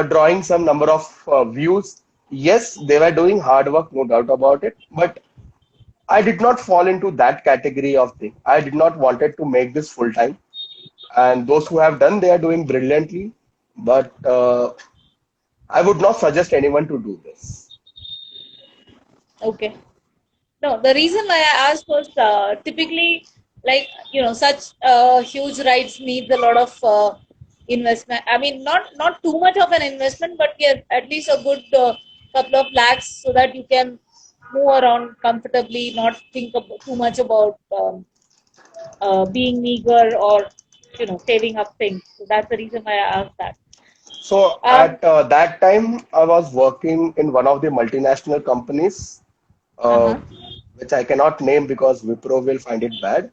drawing some number of views. Yes, they were doing hard work, no doubt about it, but I did not fall into that category of thing. I did not wanted to make this full time. And those who have done, they are doing brilliantly. But I would not suggest anyone to do this. Okay. No, the reason why I asked was typically, like, such huge rides needs a lot of investment. I mean, not too much of an investment, but yeah, at least a good couple of lakhs so that you can move around comfortably, not think too much about being eager or saving up things. So that's the reason why I asked that. So Um, at that time, I was working in one of the multinational companies, uh, uh-huh. which I cannot name because Wipro will find it bad.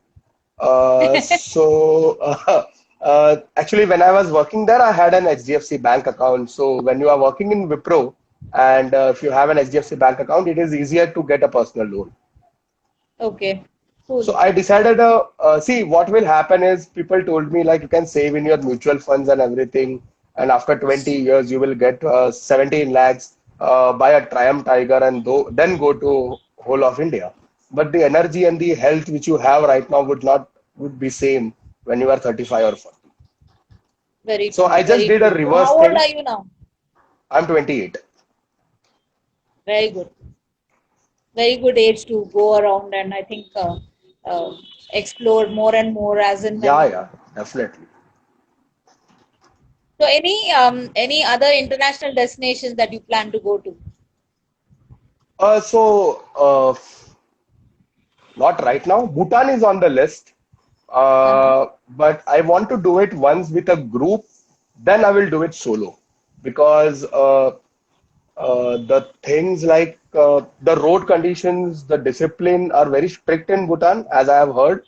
Actually, when I was working there, I had an HDFC bank account. So when you are working in Wipro and if you have an HDFC bank account, it is easier to get a personal loan. Okay, So cool. I decided, see, what will happen is people told me like you can save in your mutual funds and everything, and after 20 years you will get 17 lakhs, buy a Triumph Tiger, and then go to whole of India. But the energy and the health which you have right now would be same when you are 35 or 40. Very So true. I just Very did a true. So reverse how old thing. are you now? I'm 28. Very good. Very good age to go around and I think uh, explore more and more as and when Yeah, you. yeah, definitely. So any other international destinations that you plan to go to? So not right now. Bhutan is on the list. Uh-huh. But I want to do it once with a group, then I will do it solo because The things like the road conditions, the discipline are very strict in Bhutan, as I have heard.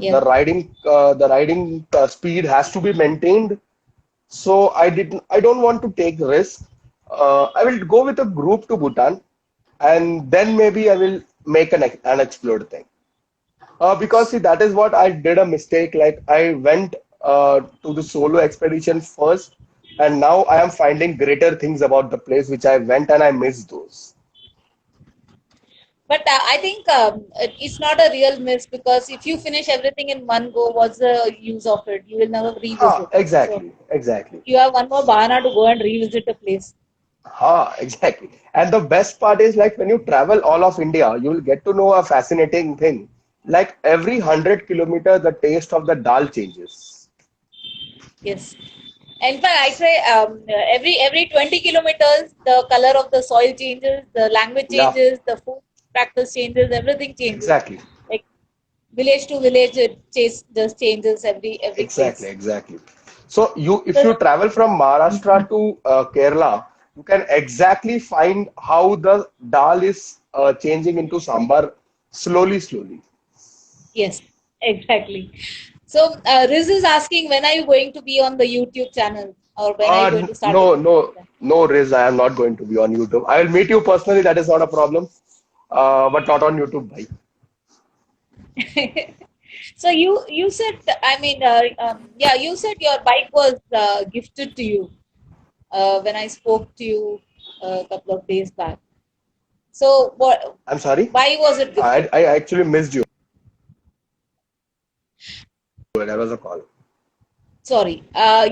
Yeah. The riding speed has to be maintained. So I don't want to take risk. I will go with a group to Bhutan, and then maybe I will make an unexplored thing. Because see, that is what I did a mistake. Like I went to the solo expedition first, and now I am finding greater things about the place which I went and I missed those. But I think it's not a real miss because if you finish everything in one go, what's the use of it? You will never revisit. So Exactly, exactly. you have one more bahana to go and revisit a place. Exactly. And the best part is like when you travel all of India, you will get to know a fascinating thing. Like every 100 kilometers, the taste of the dal changes. Yes. In fact, I say every 20 kilometers, the color of the soil changes, the language Yeah, changes, the food practice changes, everything changes. exactly. Like village to village, just changes every Exactly, place. exactly. So if So you travel from Maharashtra to Kerala, you can exactly find how the dal is changing into sambar slowly, slowly. yes, exactly. So Riz is asking when are you going to be on the YouTube channel or when are you going to start the No, no, YouTube no, Riz, I am not going to be on YouTube. I will meet you personally, that is not a problem. But not on YouTube, bhai. channel? So you said I mean yeah you said your bike was gifted to you when I spoke to you a couple of days back. So what? I'm sorry. Why was it gifted? I actually missed you. There was a call. Sorry,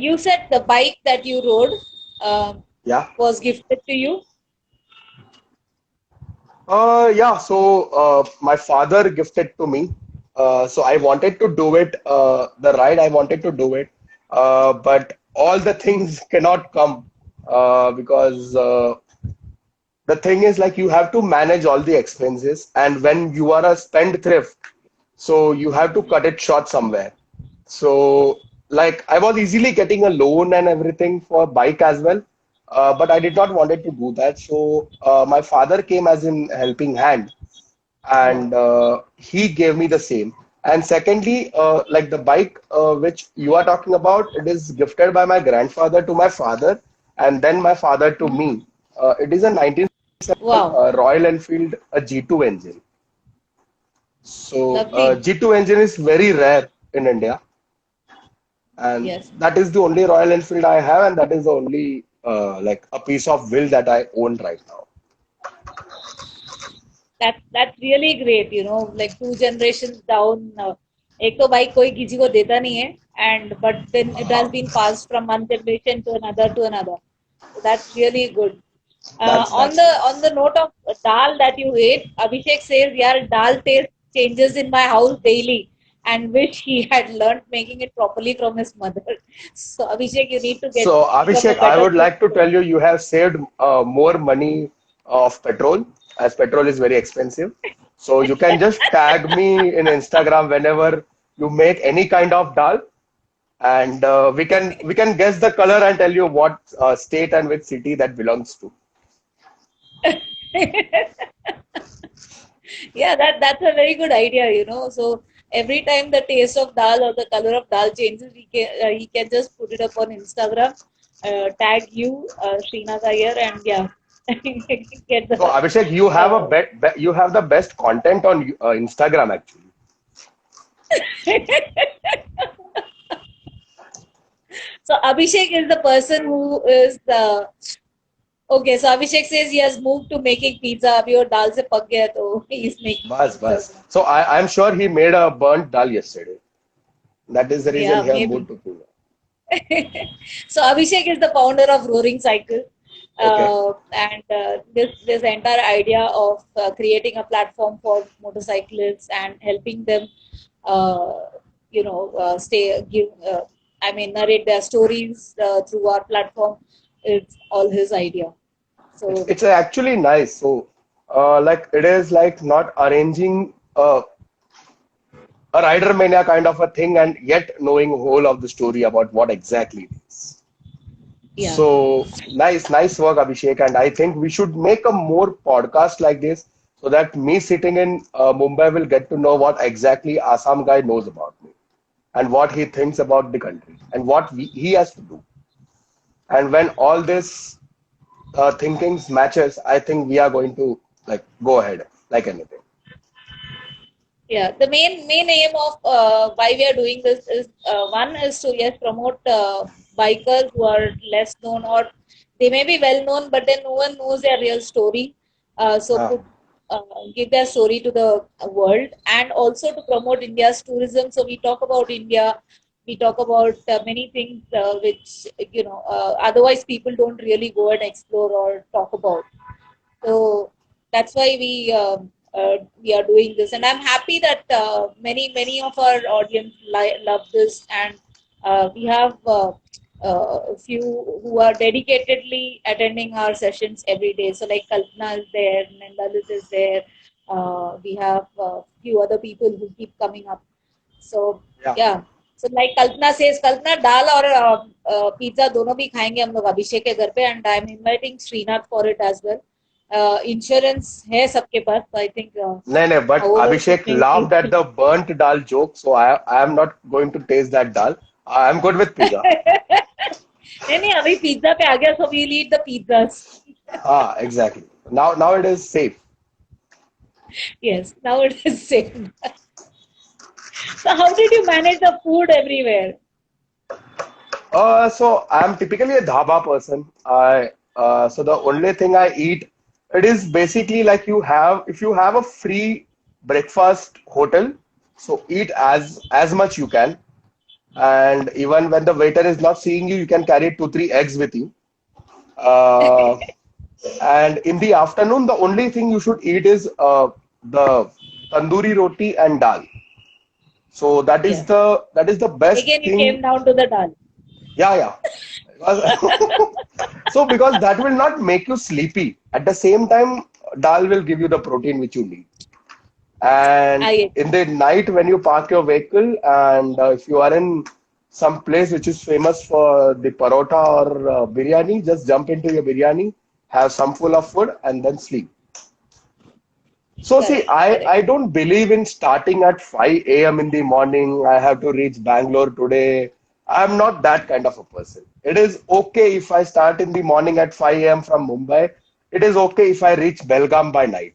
you said the bike that you rode um Yeah. was gifted to you. Yeah, so my father gifted to me. So I wanted to do it, the ride, I wanted to do it. But all the things cannot come because the thing is like you have to manage all the expenses. And when you are a spendthrift, so you have to cut it short somewhere. So, like, I was easily getting a loan and everything for bike as well, but I did not wanted to do that. So, my father came as in helping hand, Wow. and he gave me the same. And secondly, like the bike which you are talking about, it is gifted by my grandfather to my father, and then my father to Mhm. me. It is a 1977 Wow. Royal Enfield a G2 engine. So, Lovely. G2 engine is very rare in India. And Yes. that is the only Royal Enfield I have, and that is the only like a piece of will that I own right now. That's really great. Like two generations down. एक तो bike कोई किसी को देता नहीं है and but then it has been passed from one generation to another. So that's really good. On That's the nice. on the note of dal that you ate, Abhishek says, "Yeah, dal taste changes in my house daily, and wish he had learned making it properly from his mother." So Abhishek, you need to get So become Abhishek, a I better would cook. like to tell you, you have saved more money of petrol, as petrol is very expensive. So you can just tag me in Instagram whenever you make any kind of dal, and we can guess the color and tell you what state and which city that belongs to. Yeah, that's a very good idea. So every time the taste of dal or the color of dal changes, he can just put it up on Instagram, tag you, Srinath Iyer, and yeah, get So the. Abhishek, you have Uh, you have the best content on Instagram actually. so Abhishek is the person who is the. Okay, so Abhishek says he has moved to making pizza. अभी वो दाल से पक गया तो he is making Bas, pizzas bas. now. So I'm sure he made a burnt dal yesterday. That is the reason Yeah, he have moved maybe. to Pune. So Abhishek is the founder of Roaring Cycle, Okay. and this entire idea of creating a platform for motorcyclists and helping them, uh, stay give. I mean, narrate their stories through our platform. It's all his idea. It's So it's actually nice. So like it is like not arranging a rider mania kind of a thing and yet knowing whole of the story about what exactly it is. Yeah. So nice work, Abhishek. And I think we should make a more podcast like this so that me sitting in Mumbai will get to know what exactly Assam guy knows about me and what he thinks about the country and what he has to do. And when all this thinkings matches, I think we are going to like go ahead like anything. Yeah, the main aim of why we are doing this is one is to yes promote bikers who are less known or they may be well known, but then no one knows their real story. So Ah, put give their story to the world and also to promote India's tourism. So we talk about India, we talk about many things which otherwise people don't really go and explore or talk about. So that's why we are doing this, and I'm happy that many of our audience love this, and we have a few who are dedicatedly attending our sessions every day. So like Kalpana is there, Nendalit is there. We have a few other people who keep coming up. So yeah. yeah. So like Kalpana says, Kalpana दाल और pizza दोनों भी खाएंगे हम लोग अभिषेक के घर पे and I'm inviting Srinath for it as well. Insurance है सबके पास, so I think No, no, but however it Abhishek may laughed at be. the burnt dal joke, so I am not going to taste that dal. I am good with pizza. नहीं नहीं अभी pizza पे आ गया, so we'll eat the pizzas. Ah, exactly. Now it is safe. Yes, now it is safe. So how did you manage the food everywhere? So I'm typically a dhaba person. I so the only thing I eat, it is basically like if you have a free breakfast hotel, so eat as much you can. And even when the waiter is not seeing you, you can carry 2 3 eggs with you. Uh, and in the afternoon, the only thing you should eat is the tandoori roti and dal. So Yeah. that is the best Again, you came thing. down to the dal. Yeah, yeah. Because- so because that will not make you sleepy. At the same time, dal will give you the protein which you need. And I in the night when you park your vehicle and if you are in some place which is famous for the parota or biryani, just jump into your biryani, have some full of food and then sleep. So see, correct, correct. I don't believe in starting at 5 a.m. in the morning. I have to reach Bangalore today. I'm not that kind of a person. It is okay if I start in the morning at 5 a.m. from Mumbai. It is okay if I reach Belgaum by night.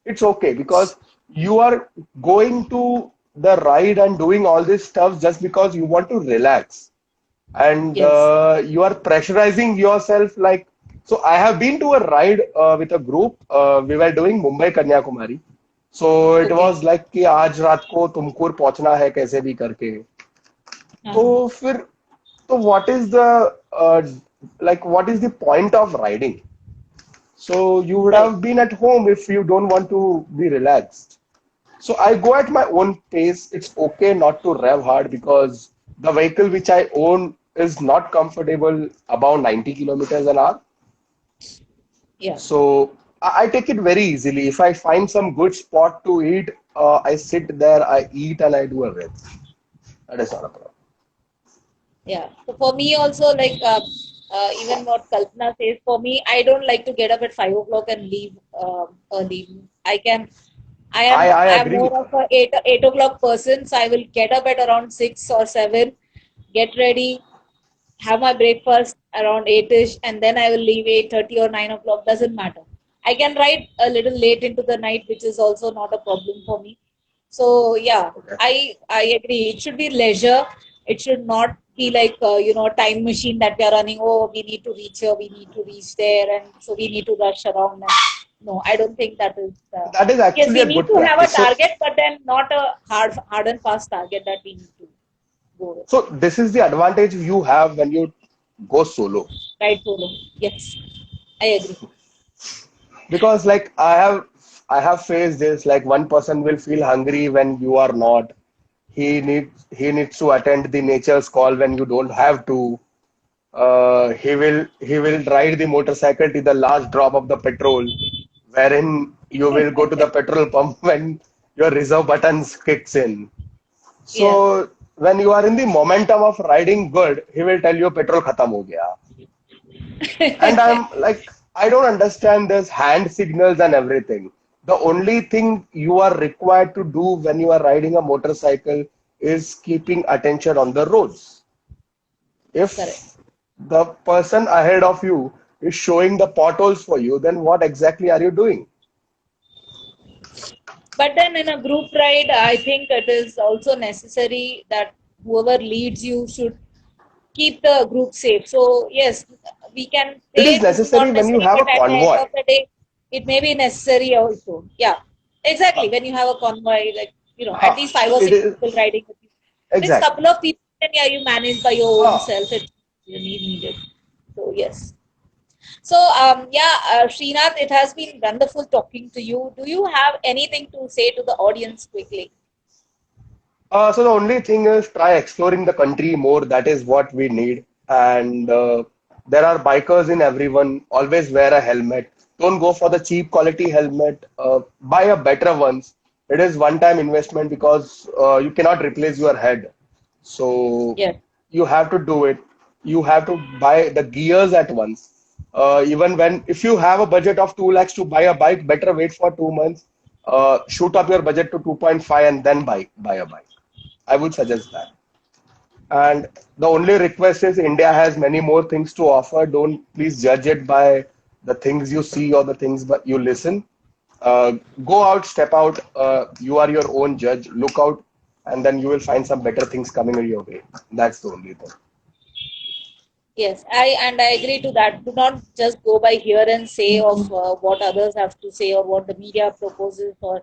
It's okay because you are going to the ride and doing all this stuff just because you want to relax and Yes. you are pressurizing yourself like so I have been to a ride with a group we were doing Mumbai Kanyakumari so it Okay. was like कि आज रात को तुमकुर पहुंचना है कैसे भी करके तो Uh-huh. फिर तो what is the like what is the point of riding so you would Right. have been at home if you don't want to be relaxed. So I go at my own pace. It's okay not to rev hard because the vehicle which I own is not comfortable above 90 kilometers an hour. Yeah. So I take it very easily. If I find some good spot to eat, I sit there, I eat, and I do a rest. That is not a problem. Yeah. So for me also, like even what Kalpana says, for me, I don't like to get up at 5 o'clock and leave early. I can. I I am agree more with of her. a eight o'clock person, so I will get up at around 6 or 7, get ready, have my breakfast around 8ish, and then I will leave 8:30 or 9 o'clock. Doesn't matter. I can ride a little late into the night, which is also not a problem for me. So yeah, Okay. I agree. It should be leisure. It should not be like time machine that we are running. Oh, we need to reach here, we need to reach there, and so we need to rush around. And no, I don't think that is. That is Yes, actually we a need good to have a practice. So, target, but then not a hard and fast target that we need to go with. so this is the advantage you have when you go solo. Right, solo. Yes, I agree. Because like I have faced this like one person will feel hungry when you are not. He needs to attend the nature's call when you don't have to. He will ride the motorcycle to the last drop of the petrol, wherein you will go to the petrol pump when your reserve buttons kicks in. Yeah. So when you are in the momentum of riding good, he will tell you petrol khatam ho gaya. And I'm like, I don't understand this hand signals and everything. The only thing you are required to do when you are riding a motorcycle is keeping attention on the roads. Correct. If the person ahead of you is showing the potholes for you, then what exactly are you doing? But then in a group ride, I think it is also necessary that whoever leads you should keep the group safe. So yes, we can It is say this is necessary not when you necessary, have but a at the end convoy. of the day, it may be necessary also. Yeah, exactly. When you have a convoy, like at Ha, least five or it six is people riding with you. If it's a exactly. couple of people, then yeah, you manage by your own Ha. self. It's really needed. So yes. So yeah, Srinath, it has been wonderful talking to you. Do you have anything to say to the audience quickly? So the only thing is try exploring the country more. That is what we need. And there are bikers in everyone. Always wear a helmet. Don't go for the cheap quality helmet. Buy a better ones. It is one-time investment because you cannot replace your head. So Yes. you have to do it. You have to buy the gears at once. Even when if you have a budget of 2 lakhs to buy a bike, better wait for 2 months. Shoot up your budget to 2.5 and then buy a bike. I would suggest that. And the only request is India has many more things to offer. Don't please judge it by the things you see or the things but you listen. Uh, Go out, step out. You are your own judge. Look out, and then you will find some better things coming your way. That's the only thing. Yes, I agree to that. Do not just go by hear and say of what others have to say or what the media proposes or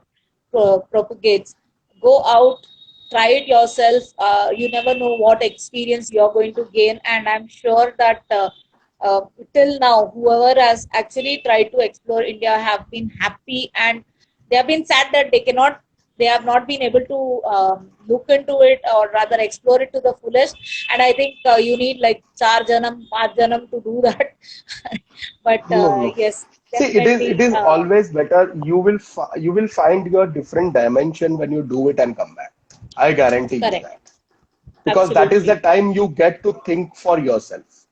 propagates. Go out, try it yourself. You never know what experience you are going to gain, and I'm sure that uh, till now, whoever has actually tried to explore India have been happy, and they have been sad that they have not been able to look into it or rather explore it to the fullest. And I think you need like char janam, paanch janam to do that. But No, no. yes, See, it definitely is always better. You will find your different dimension when you do it and come back. I guarantee you correct. that because that is the Absolutely. time you get to think for yourself.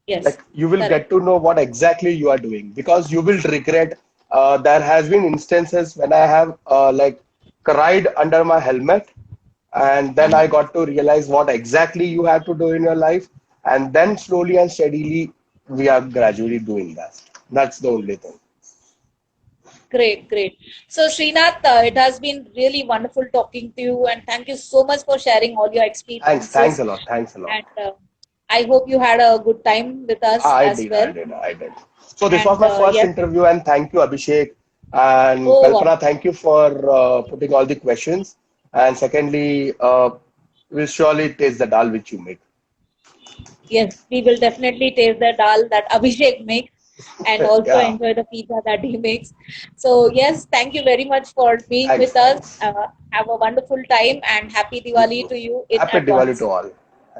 Yes, Like you will correct. get to know what exactly you are doing because you will regret. There has been instances when I have like cried under my helmet, and then I Uh-huh. got to realize what exactly you have to do in your life, and then slowly and steadily we are gradually doing that. That's the only thing. Great, great. So, Srinath, it has been really wonderful talking to you, and thank you so much for sharing all your Thanks experiences. a lot, thanks a lot. And I hope you had a good time with us I as did, I well. did, I did. So this was And my first yes, interview, and thank you, Abhishek and oh, Kalpana. Thank you for putting all the questions. And secondly, we'll surely taste the dal which you make. yes, we will definitely taste the dal that Abhishek makes and also Yeah, enjoy the pizza that he makes. So, yes, thank you very much for being thanks, with us. thanks. Have a wonderful time and happy You Diwali too. to you in Happy Diwali advance. to all.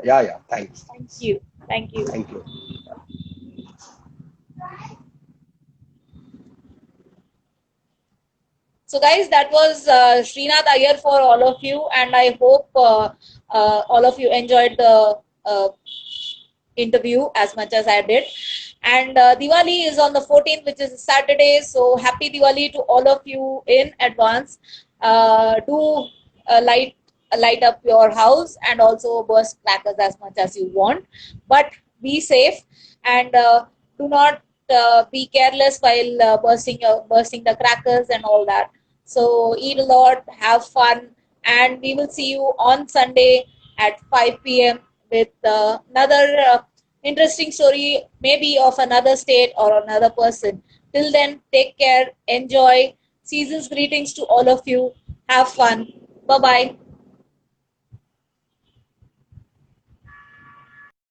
Yeah, yeah. Thanks, Thank thanks. you. Thank you. Thank you. So, guys, that was Srinath Iyer for all of you, and I hope all of you enjoyed the interview as much as I did. And Diwali is on the 14th, which is Saturday. So, happy Diwali to all of you in advance. Do light light up your house and also burst crackers as much as you want, but be safe and do not be careless while bursting the crackers and all that. So eat a lot, have fun, and we will see you on Sunday at 5 p.m. with another interesting story, maybe of another state or another person. Till then, take care, enjoy. Season's greetings to all of you. Have fun. Bye bye.